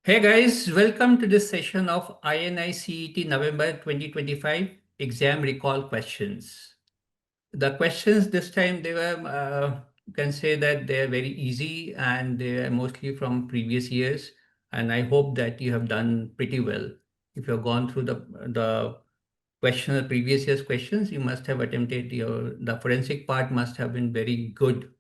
Hey guys, welcome to this session of INI-CET November 2025 exam recall questions. The questions this time they were, you can say that they are very easy and they are mostly from previous years. And I hope that you have done pretty well. If you have gone through the previous year's questions, you must have attempted the forensic part must have been very good.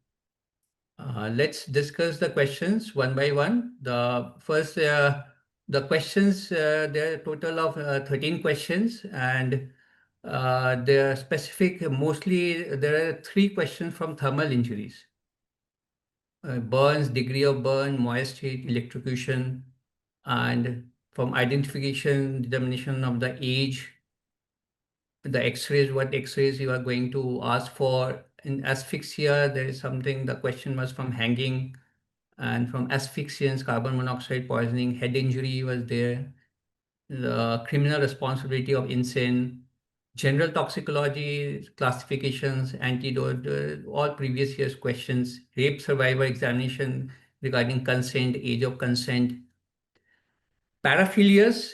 Let's discuss the questions one by one. The questions, there are a total of 13 questions, and they are specific. Mostly, there are three questions from thermal injuries: burns, degree of burn, moist heat, electrocution, and from identification, determination of the age, the X-rays, what X-rays you are going to ask for. In asphyxia, there is something, the question was from hanging, and from asphyxiants, carbon monoxide poisoning, head injury was there, the criminal responsibility of insane, general toxicology, classifications, antidote, all previous year's questions, rape survivor examination regarding consent, age of consent, paraphilias.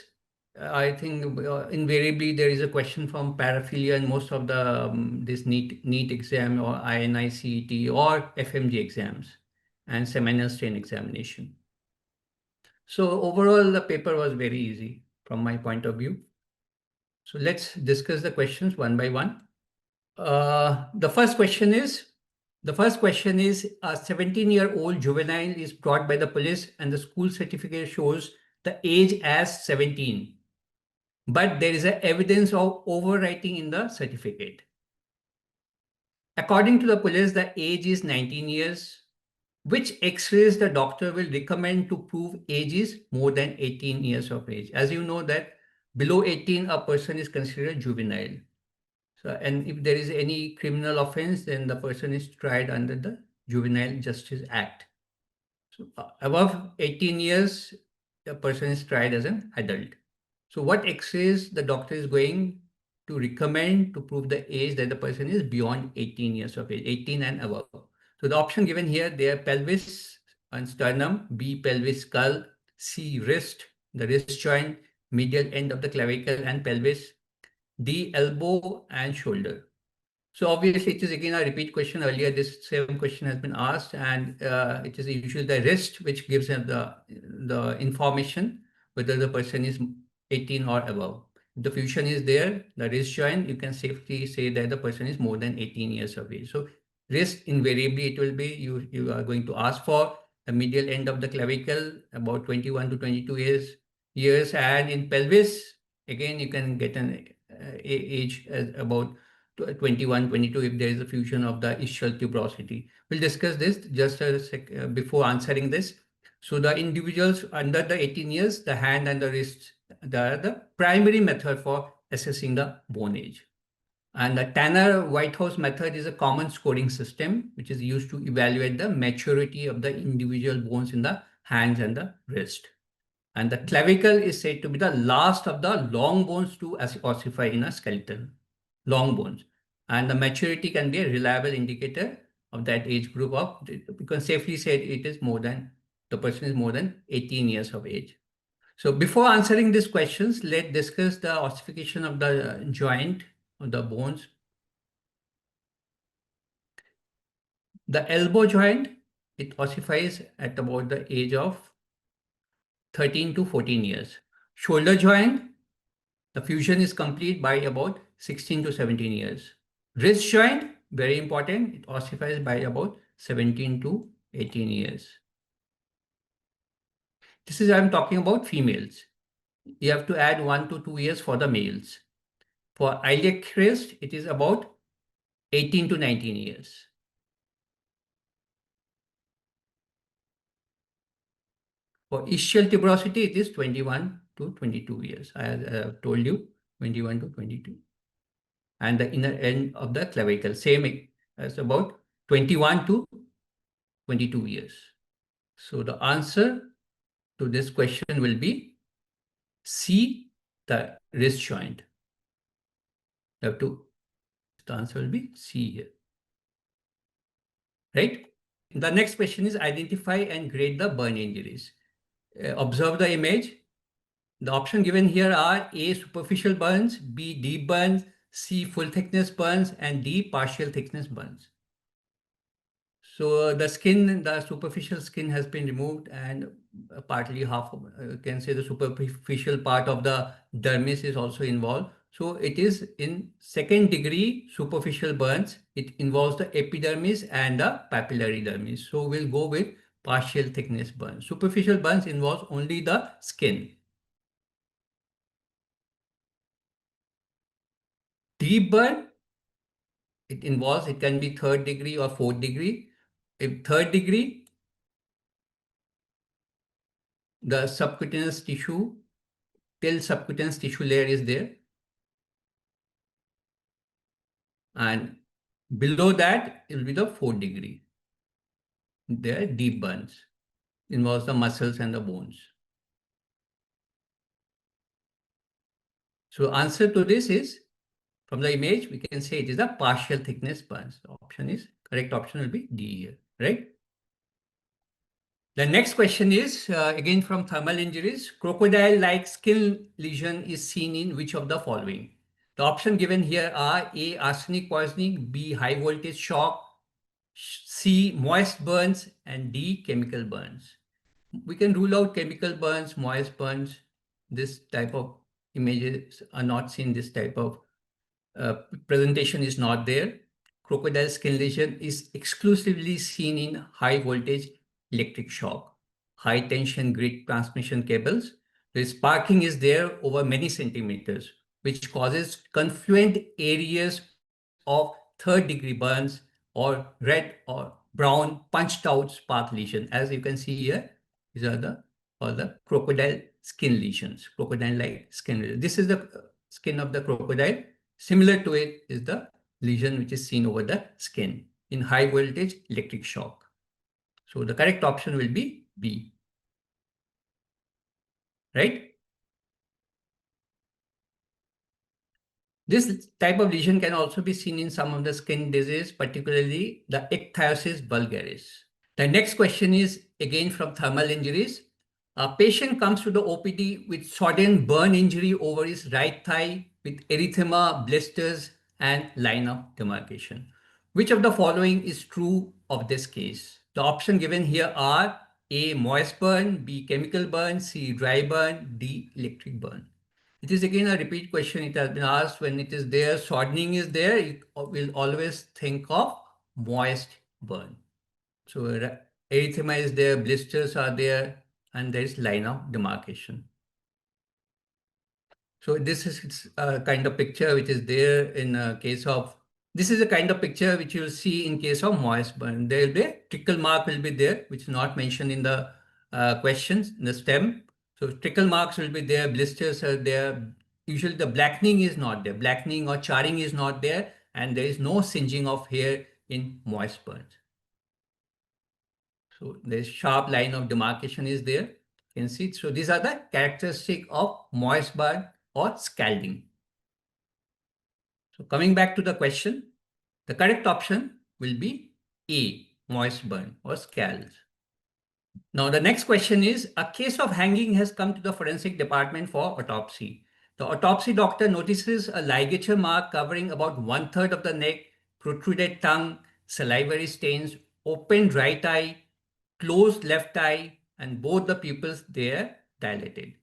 I think invariably there is a question from paraphilia in most of the this NEET exam or INI-CET or FMG exams and seminal strain examination. So overall, the paper was very easy from my point of view. So let's discuss the questions one by one. The first question is, a 17-year-old juvenile is brought by the police and the school certificate shows the age as 17. But there is a evidence of overwriting in the certificate. According to the police, the age is 19 years. Which X-rays the doctor will recommend to prove age is more than 18 years of age? As you know that below 18, a person is considered juvenile. So, and if there is any criminal offense, then the person is tried under the Juvenile Justice Act. So above 18 years, the person is tried as an adult. So what X-rays the doctor is going to recommend to prove the age that the person is beyond 18 years of age, 18 and above. So the option given here, they are pelvis and sternum, B, pelvis, skull, C, wrist, the wrist joint, medial end of the clavicle and pelvis, D, elbow and shoulder. So obviously it is again a repeat question. Earlier this same question has been asked, and it is usually the wrist which gives the information whether the person is 18 or above. If the fusion is there, the wrist joint, you can safely say that the person is more than 18 years of age. So wrist, invariably it will be, you are going to ask for the medial end of the clavicle, about 21 to 22 years, and in pelvis, again you can get an age as about 21, 22 if there is a fusion of the ischial tuberosity. We'll discuss this just a sec before answering this. So the individuals under the 18 years, the hand and the wrist, the primary method for assessing the bone age. And the Tanner-Whitehouse method is a common scoring system which is used to evaluate the maturity of the individual bones in the hands and the wrist. And the clavicle is said to be the last of the long bones to ossify in a skeleton, long bones. And the maturity can be a reliable indicator of that age group of, we can safely say it is more than, the person is more than 18 years of age. So before answering these questions, let's discuss the ossification of the joint, of the bones. The elbow joint, it ossifies at about the age of 13 to 14 years. Shoulder joint, the fusion is complete by about 16 to 17 years. Wrist joint, very important, it ossifies by about 17 to 18 years. This is, I'm talking about females. You have to add 1 to 2 years for the males. For iliac crest, it is about 18 to 19 years. For ischial tuberosity, it is 21 to 22 years. I have told you, 21 to 22. And the inner end of the clavicle, same as about 21 to 22 years. So the answer to this question will be C, the wrist joint. The answer will be C here. Right? The next question is identify and grade the burn injuries. Observe the image. The option given here are A, superficial burns, B, deep burns, C, full thickness burns, and D, partial thickness burns. So the skin, the superficial skin has been removed, and partly half, you can say the superficial part of the dermis is also involved. So it is in second degree superficial burns. It involves the epidermis and the papillary dermis. So we'll go with partial thickness burns. Superficial burns involves only the skin. Deep burn, it can be third degree or fourth degree. If third degree, the subcutaneous tissue, till subcutaneous tissue layer is there. And below that, it will be the fourth degree. There are deep burns, involves the muscles and the bones. So answer to this is, from the image, we can say it is a partial thickness burns. The correct option will be D here, right? The next question is, again from thermal injuries, crocodile-like skin lesion is seen in which of the following? The option given here are A, arsenic poisoning, B, high voltage shock, C, moist burns, and D, chemical burns. We can rule out chemical burns, moist burns. This type of images are not seen. This type of presentation is not there. Crocodile skin lesion is exclusively seen in high voltage electric shock, high tension grid transmission cables. The sparking is there over many centimeters, which causes confluent areas of third degree burns or red or brown punched out spark lesion. As you can see here, these are all the crocodile skin lesions, crocodile-like skin lesions. This is the skin of the crocodile. Similar to it is the lesion which is seen over the skin in high voltage electric shock. So the correct option will be B, right? This type of lesion can also be seen in some of the skin disease, particularly the ichthyosis vulgaris. The next question is again from thermal injuries. A patient comes to the OPD with sudden burn injury over his right thigh with erythema, blisters, and line of demarcation. Which of the following is true of this case? The option given here are A, moist burn, B, chemical burn, C, dry burn, D, electric burn. It is again a repeat question. It has been asked when it is there, shortening is there, you will always think of moist burn. So erythema is there, blisters are there, and there is line of demarcation. So this is a kind of picture which is there in a case of, this is a kind of picture which you will see in case of moist burn. There will be a trickle mark will be there, which is not mentioned in the questions, in the stem. So trickle marks will be there, blisters are there. Usually the blackening is not there. Blackening or charring is not there, and there is no singeing of hair in moist burns. So the sharp line of demarcation is there. You can see. So these are the characteristic of moist burn or scalding. So coming back to the question, the correct option will be A, moist burn or scalds. Now the next question is, a case of hanging has come to the forensic department for autopsy. The autopsy doctor notices a ligature mark covering about 1/3 of the neck, protruded tongue, salivary stains, opened right eye, closed left eye, and both the pupils there dilated.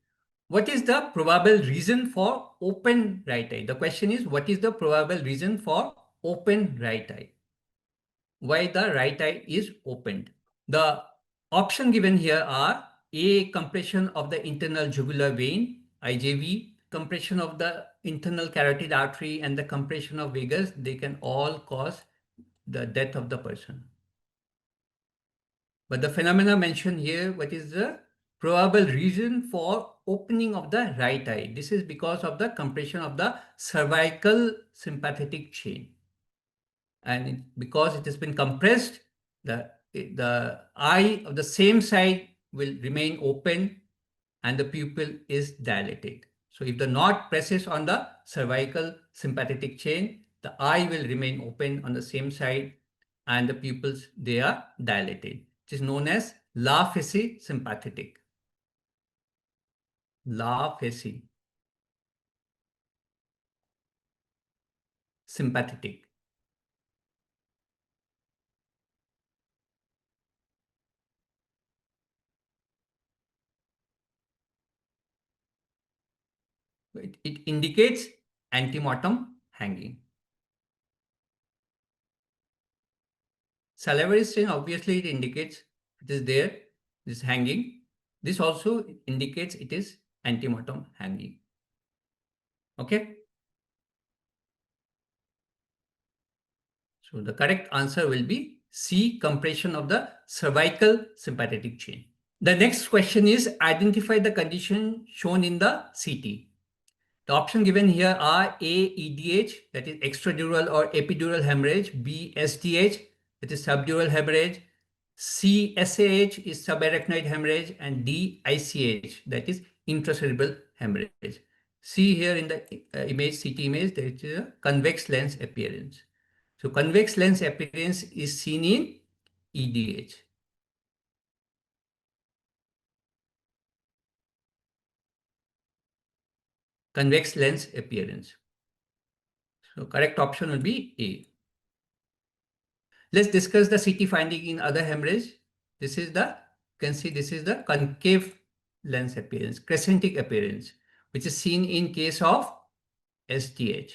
What is the probable reason for open right eye? The question is, what is the probable reason for open right eye? Why the right eye is opened? The option given here are A, compression of the internal jugular vein, IJV, compression of the internal carotid artery, and the compression of vagus. They can all cause the death of the person. But the phenomena mentioned here, what is the probable reason for opening of the right eye? This is because of the compression of the cervical sympathetic chain. And because it has been compressed, the eye of the same side will remain open and the pupil is dilated. So if the knot presses on the cervical sympathetic chain, the eye will remain open on the same side and the pupils, they are dilated. It is known as La Fissy sympathetic. La feci. Sympathetic. It indicates antemortem hanging. Salivary stain, obviously it indicates it is there, it is hanging. This also indicates it is antemortem hanging. Okay. So the correct answer will be C, compression of the cervical sympathetic chain. The next question is identify the condition shown in the CT. The options given here are A, EDH, that is extradural or epidural hemorrhage, B, SDH, that is subdural hemorrhage, C, SAH is subarachnoid hemorrhage, and D, ICH, that is intracerebral hemorrhage. See here in the image, CT image, there is a convex lens appearance. So convex lens appearance is seen in EDH. Convex lens appearance. So correct option will be A. Let's discuss the CT finding in other hemorrhage. This is the, you can see this is the concave lens appearance, crescentic appearance, which is seen in case of SDH.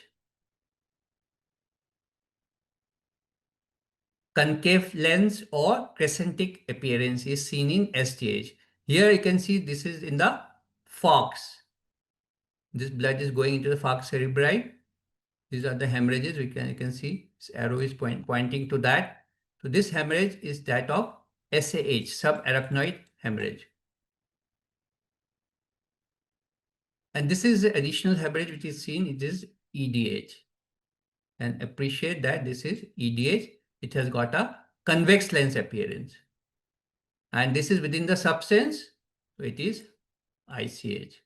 Concave lens or crescentic appearance is seen in SDH. Here you can see this is in the falx. This blood is going into the falx cerebri. These are the hemorrhages. You can see this arrow is pointing to that. So this hemorrhage is that of SAH, subarachnoid hemorrhage. And this is the additional hemorrhage which is seen, it is EDH. And appreciate that this is EDH. It has got a convex lens appearance. And this is within the substance, so it is ICH.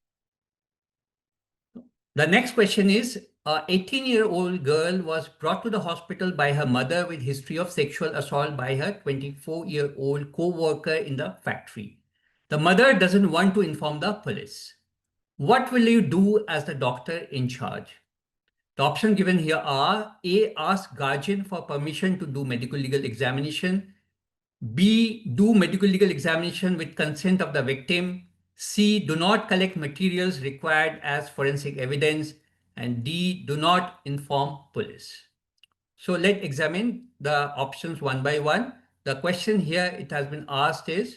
The next question is, a 18-year-old girl was brought to the hospital by her mother with history of sexual assault by her 24-year-old co-worker in the factory. The mother doesn't want to inform the police. What will you do as the doctor in charge? The options given here are A, ask guardian for permission to do medical legal examination. B, do medical legal examination with consent of the victim. C, do not collect materials required as forensic evidence. And D, do not inform police. So let's examine the options one by one. The question here it has been asked is,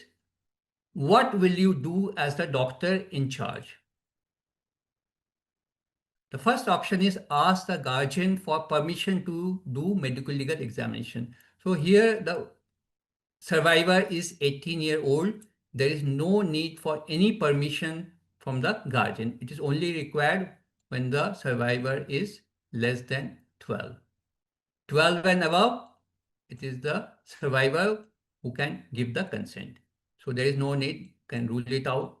what will you do as the doctor in charge? The first option is ask the guardian for permission to do medical legal examination. So here the survivor is 18-year-old. There is no need for any permission from the guardian. It is only required when the survivor is less than 12. 12 and above, it is the survivor who can give the consent. So there is no need, can rule it out.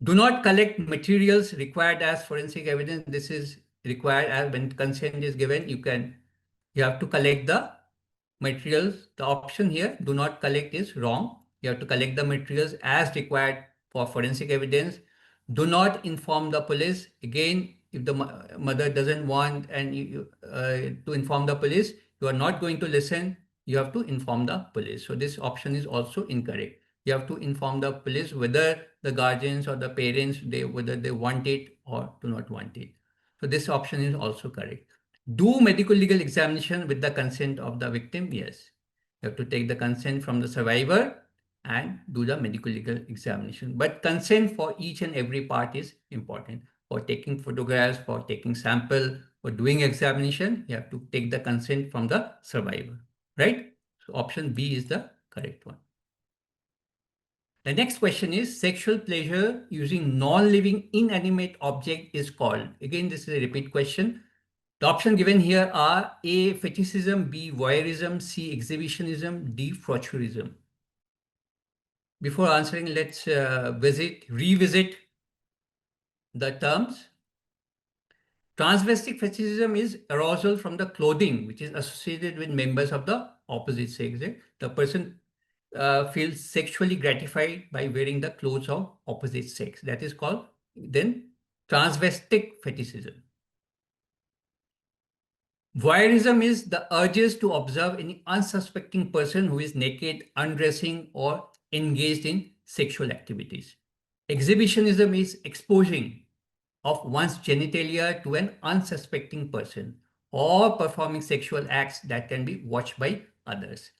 Do not collect materials required as forensic evidence. This is required as when consent is given, you have to collect the materials. The option here, do not collect, is wrong. You have to collect the materials as required for forensic evidence. Do not inform the police. Again, if the mother doesn't want to inform the police, you are not going to listen. You have to inform the police. So this option is also incorrect. You have to inform the police whether the guardians or the parents, whether they want it or do not want it. So this option is also correct. Do medical legal examination with the consent of the victim? Yes. You have to take the consent from the survivor and do the medical legal examination. But consent for each and every part is important. For taking photographs, for taking sample, for doing examination, you have to take the consent from the survivor, right? So option B is the correct one. The next question is, sexual pleasure using non-living inanimate object is called. Again, this is a repeat question. The options given here are A, fetishism, B, voyeurism, C, exhibitionism, D, frotteurism. Before answering, let's revisit the terms. Transvestic fetishism is arousal from the clothing which is associated with members of the opposite sex. The person feels sexually gratified by wearing the clothes of opposite sex. That is called Then transvestic fetishism. Voyeurism is the urges to observe any unsuspecting person who is naked, undressing, or engaged in sexual activities. Exhibitionism is exposing of one's genitalia to an unsuspecting person or performing sexual acts that can be watched by others.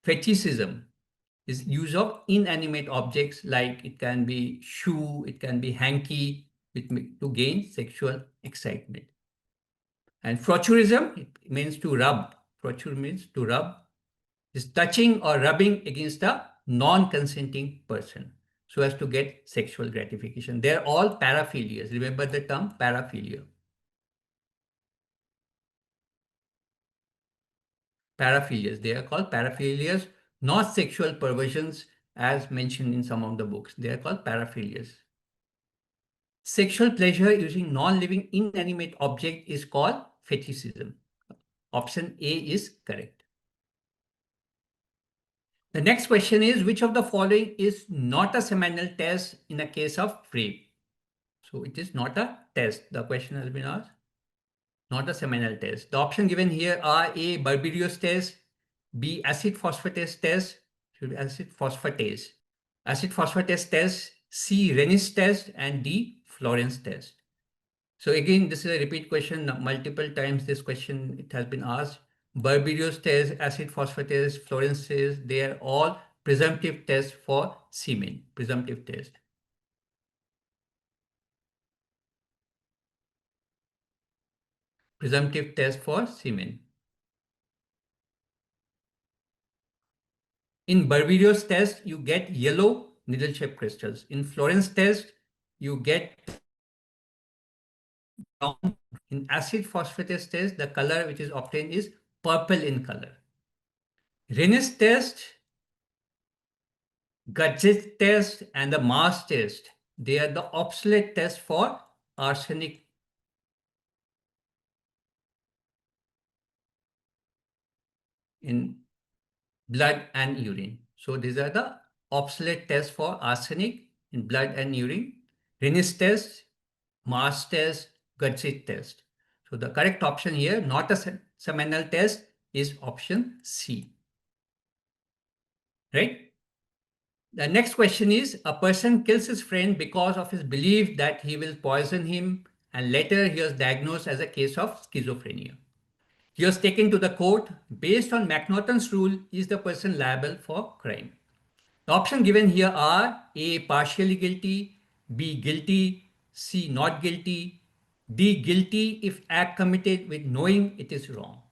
Fetishism is use of inanimate objects like it can be shoe, it can be hanky to gain sexual excitement. And frotteurism, it means to rub. Frotture means to rub. Is touching or rubbing against a non-consenting person so as to get sexual gratification. They're all paraphilias. Remember the term paraphilia. Paraphilias. They are called paraphilias, not sexual perversions as mentioned in some of the books. They are called paraphilias. Sexual pleasure using non-living inanimate object is called fetishism. Option A is correct. The next question is, which of the following is not a seminal test in a case of rape? So it is not a test. The question has been asked. Not a seminal test. The option given here are A, Barberio's test, B, acid phosphatase test, should be acid phosphatase. Acid phosphatase test, C, Rennes test, and D, Florence test. So again, this is a repeat question. Multiple times this question it has been asked. Barberio's test, acid phosphatase, Florence test, they are all presumptive tests for semen. Presumptive test. Presumptive test for semen. In Barberio's test, you get yellow needle-shaped crystals. In Florence test, you get brown. In acid phosphatase test, the color which is obtained is purple in color. Rennes test, Gadget test, and the Mars test, they are the obsolete test for arsenic in blood and urine. So these are the obsolete tests for arsenic in blood and urine. Rennes test, Mars test, Gadget test. So the correct option here, not a seminal test, is option C. Right? The next question is, a person kills his friend because of his belief that he will poison him, and later he was diagnosed as a case of schizophrenia. He was taken to the court. Based on McNaughton's rule, is the person liable for crime? The options given here are A, partially guilty, B, guilty, C, not guilty, D, guilty if act committed with knowing it is wrong.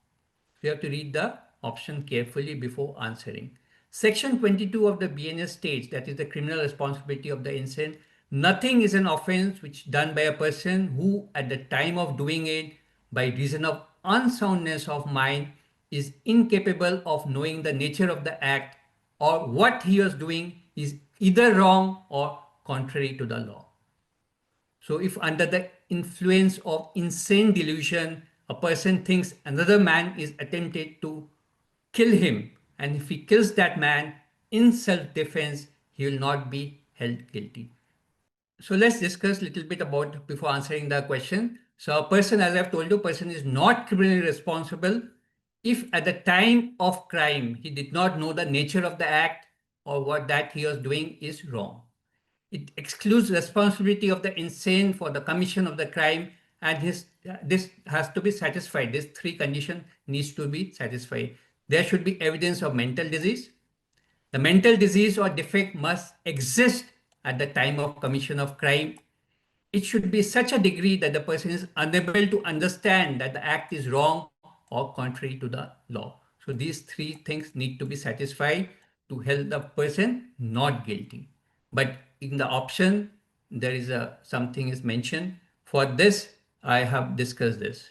You have to read the option carefully before answering. Section 22 of the BNS states, that is the criminal responsibility of the insane, nothing is an offense which done by a person who at the time of doing it by reason of unsoundness of mind is incapable of knowing the nature of the act or what he was doing is either wrong or contrary to the law. So if under the influence of insane delusion, a person thinks another man is attempted to kill him, and if he kills that man in self-defense, he will not be held guilty. So let's discuss a little bit about before answering the question. So a person, as I've told you, person is not criminally responsible if at the time of crime, he did not know the nature of the act or what that he was doing is wrong. It excludes responsibility of the insane for the commission of the crime, and this has to be satisfied. These three conditions needs to be satisfied. There should be evidence of mental disease. The mental disease or defect must exist at the time of commission of crime. It should be such a degree that the person is unable to understand that the act is wrong or contrary to the law. So these three things need to be satisfied to help the person not guilty. But in the option, there is something is mentioned. For this, I have discussed this.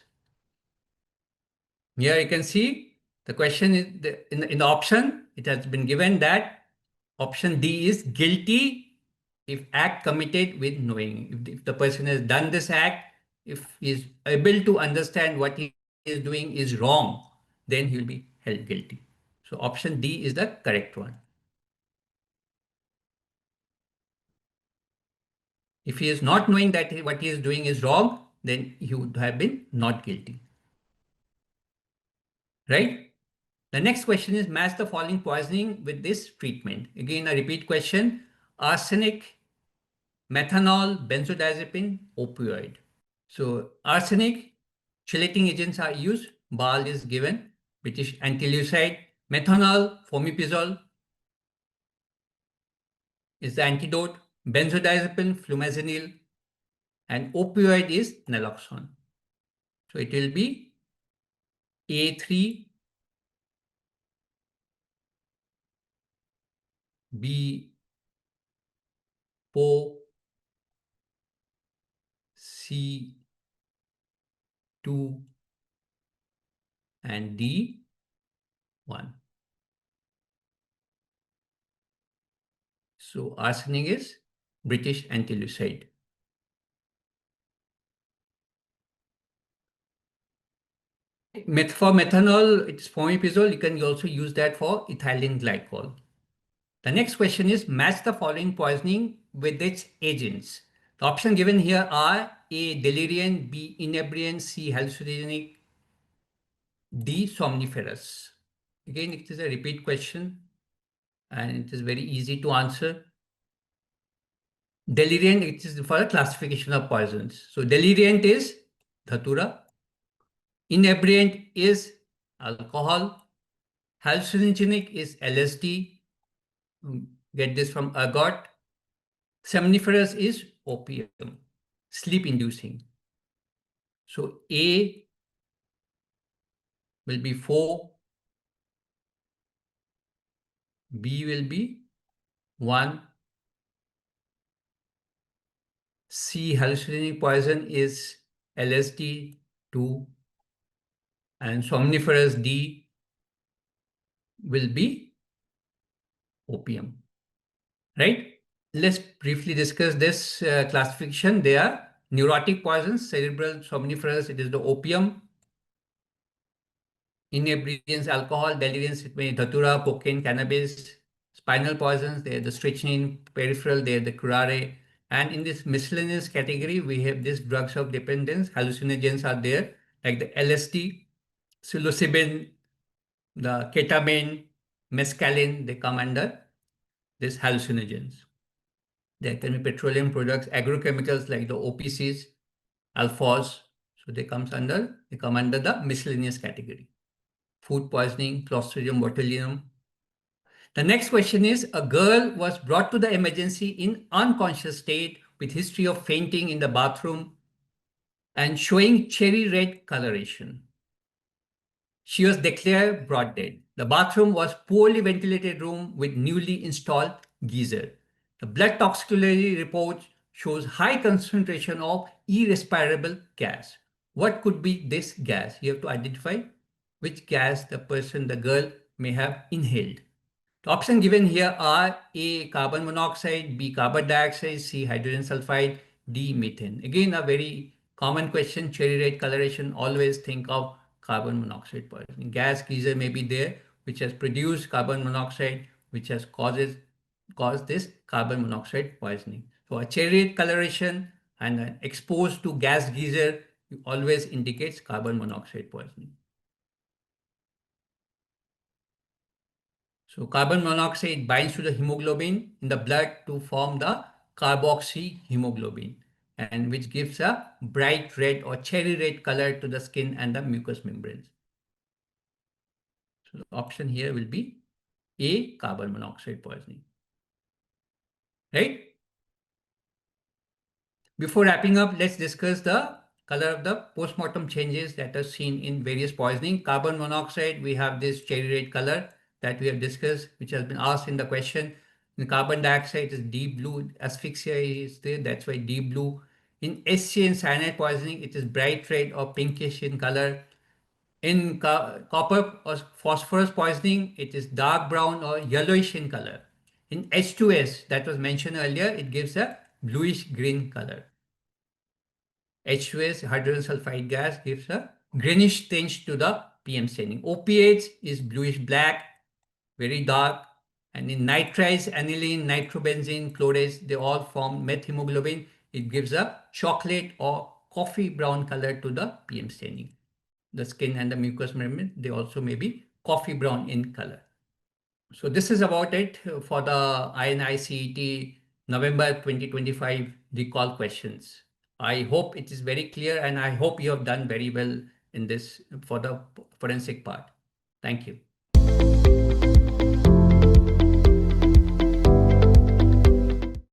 Here you can see the question is in the option, it has been given that option D is guilty if act committed with knowing. If the person has done this act, if he is able to understand what he is doing is wrong, then he will be held guilty. So option D is the correct one. If he is not knowing that what he is doing is wrong, then he would have been not guilty. Right? The next question is match the following poisoning with this treatment. Again, a repeat question. Arsenic, methanol, benzodiazepine, opioid. So arsenic, chelating agents are used. BAL is given, British anti-leucide. Methanol, fomepizole is the antidote. Benzodiazepine, flumazenil, and opioid is naloxone. So it will be A3, B4, C2, and D1. So arsenic is British anti-leucide. For methanol, it's fomepizole. You can also use that for ethylene glycol. The next question is match the following poisoning with its agents. The options given here are A. Delirium, B. Inebriant, C. Hallucinogenic, D. Somniferous. Again, it is a repeat question and it is very easy to answer. Deliriant, it is for a classification of poisons. So deliriant is dhatura. Inebriant is alcohol. Hallucinogenic is LSD. Get this from ergot. Somniferous is opium, sleep inducing. So A will be 4, B will be 1, C hallucinogenic poison is LSD 2, and somniferous D will be opium, right? Let's briefly discuss this classification. They are neurotic poisons, cerebral somniferous, it is the opium. Inebriants, alcohol, deliriums, it may dhatura, cocaine, cannabis. Spinal poisons, they are the strychnine, peripheral, they are the curare. And in this miscellaneous category, we have these drugs of dependence. Hallucinogens are there, like the LSD, psilocybin, the ketamine, mescaline, they come under these hallucinogens. There can be petroleum products, agrochemicals like the OPCs, alphos. So they come under the miscellaneous category. Food poisoning, Clostridium botulinum. The next question is, a girl was brought to the emergency in unconscious state with history of fainting in the bathroom and showing cherry red coloration. She was declared brought dead. The bathroom was poorly ventilated room with newly installed geyser. The blood toxicology report shows high concentration of irrespirable gas. What could be this gas? You have to identify which gas the girl may have inhaled. The options given here are A. Carbon monoxide, B. Carbon dioxide, C. Hydrogen sulfide, D. Methane. Again, a very common question, cherry red coloration, always think of carbon monoxide poisoning. Gas geyser may be there, which has produced carbon monoxide, which has caused this carbon monoxide poisoning. So a cherry red coloration and an exposed to gas geyser always indicates carbon monoxide poisoning. So carbon monoxide binds to the hemoglobin in the blood to form the carboxyhemoglobin, and which gives a bright red or cherry red color to the skin and the mucous membranes. So the option here will be A, carbon monoxide poisoning. Right? Before wrapping up, let's discuss the color of the postmortem changes that are seen in various poisoning. Carbon monoxide, we have this cherry red color that we have discussed, which has been asked in the question. In carbon dioxide, it is deep blue. Asphyxia is there, that's why deep blue. In SC and cyanide poisoning, it is bright red or pinkish in color. In copper or phosphorus poisoning, it is dark brown or yellowish in color. In H2S, that was mentioned earlier, it gives a bluish green color. H2S, hydrogen sulfide gas, gives a greenish tinge to the PM staining. Opiates is bluish black, very dark. And in nitrites, aniline, nitrobenzene, chlorates, they all form methemoglobin. it gives a chocolate or coffee brown color to the PM staining. The skin and the mucous membrane, they also may be coffee brown in color. So this is about it for the INI-CET November 2025 recall questions. I hope it is very clear and I hope you have done very well in this for the forensic part. Thank you.